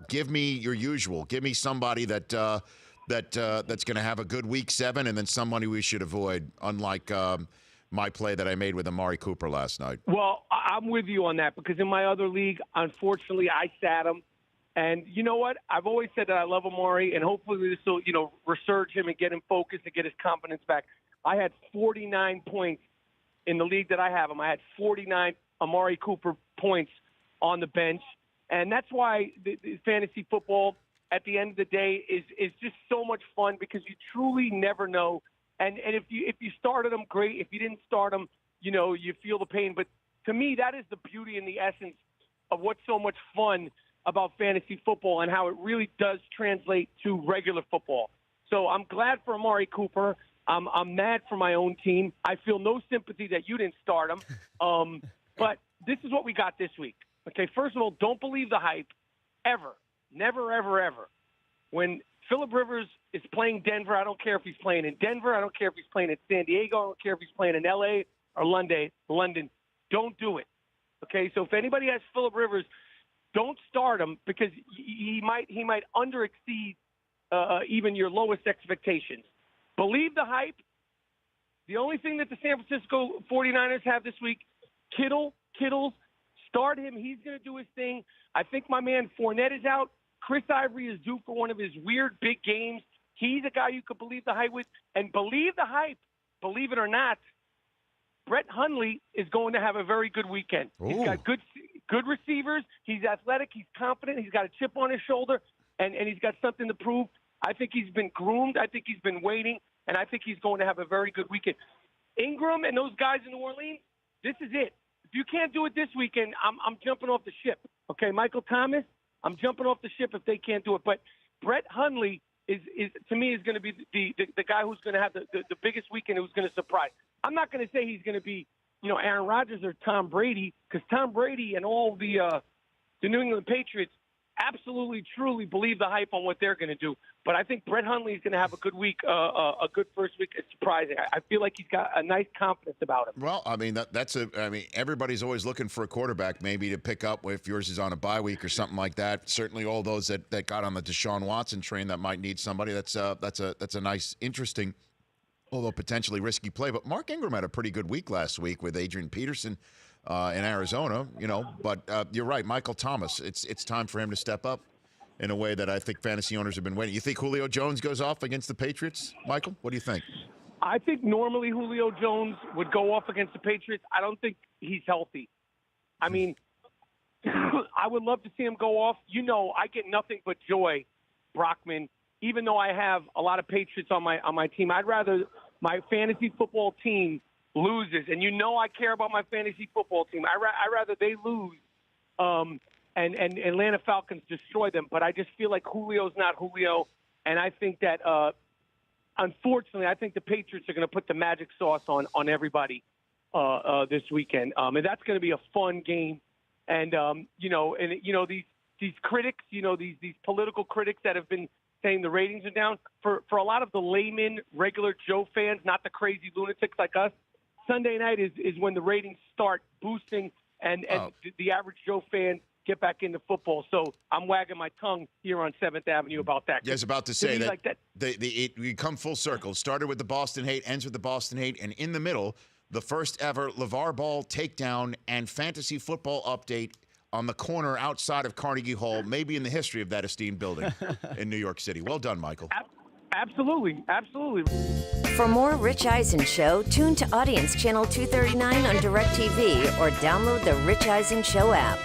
give me your usual. Give me somebody that's going to have a good week 7, and then somebody we should avoid, unlike my play that I made with Amari Cooper last night. Well, I'm with you on that because in my other league, unfortunately, I sat him. And you know what? I've always said that I love Amari, and hopefully this will, resurge him and get him focused and get his confidence back. I had 49 points in the league that I have him. I had 49 Amari Cooper points on the bench. And that's why the fantasy football at the end of the day is just so much fun because you truly never know. And if you started him, great. If you didn't start him, you feel the pain. But to me, that is the beauty and the essence of what's so much fun about fantasy football and how it really does translate to regular football. So I'm glad for Amari Cooper. I'm mad for my own team. I feel no sympathy that you didn't start him. But this is what we got this week. Okay, first of all, don't believe the hype ever. Never, ever, ever. When Phillip Rivers is playing Denver, I don't care if he's playing in Denver. I don't care if he's playing in San Diego. I don't care if he's playing in L.A. or London. Don't do it. Okay, so if anybody has Phillip Rivers, don't start him because he might underexceed even your lowest expectations. Believe the hype. The only thing that the San Francisco 49ers have this week, Kittles, start him. He's going to do his thing. I think my man Fournette is out. Chris Ivory is due for one of his weird big games. He's a guy you could believe the hype with. And believe the hype, believe it or not, Brett Hundley is going to have a very good weekend. Ooh. He's got good receivers. He's athletic. He's confident. He's got a chip on his shoulder, and he's got something to prove. I think he's been groomed. I think he's been waiting, and I think he's going to have a very good weekend. Ingram and those guys in New Orleans, this is it. If you can't do it this weekend, I'm jumping off the ship. Okay, Michael Thomas, I'm jumping off the ship if they can't do it. But Brett Hundley is to me is going to be the guy who's going to have the biggest weekend, who's going to surprise. I'm not going to say he's going to be Aaron Rodgers or Tom Brady, because Tom Brady and all the New England Patriots absolutely, truly believe the hype on what they're going to do. But I think Brett Hundley is going to have a good week, a good first week. It's surprising. I feel like he's got a nice confidence about him. Well, I mean, everybody's always looking for a quarterback maybe to pick up if yours is on a bye week or something like that. Certainly all those that got on the Deshaun Watson train that might need somebody. That's a nice, interesting, although potentially risky play. But Mark Ingram had a pretty good week last week with Adrian Peterson in Arizona, But you're right, Michael Thomas. It's time for him to step up in a way that I think fantasy owners have been waiting. You think Julio Jones goes off against the Patriots, Michael? What do you think? I think normally Julio Jones would go off against the Patriots. I don't think he's healthy. I mean, I would love to see him go off. I get nothing but joy, Brockman. Even though I have a lot of Patriots on my team, I'd rather my fantasy football team loses. And I care about my fantasy football team. I rather they lose and Atlanta Falcons destroy them. But I just feel like Julio's not Julio. And I think that, unfortunately, I think the Patriots are going to put the magic sauce on everybody this weekend. And that's going to be a fun game. And, these critics, these political critics that have been saying the ratings are down, for a lot of the layman, regular Joe fans, not the crazy lunatics like us, Sunday night is when the ratings start boosting and the average Joe fan get back into football. So I'm wagging my tongue here on 7th Avenue about that. Yeah, I was about to say that, like that. We come full circle. Started with the Boston hate, ends with the Boston hate, and in the middle, the first ever LeVar Ball takedown and fantasy football update on the corner outside of Carnegie Hall, maybe in the history of that esteemed building in New York City. Well done, Michael. Absolutely. For more Rich Eisen Show, tune to Audience Channel 239 on DIRECTV or download the Rich Eisen Show app.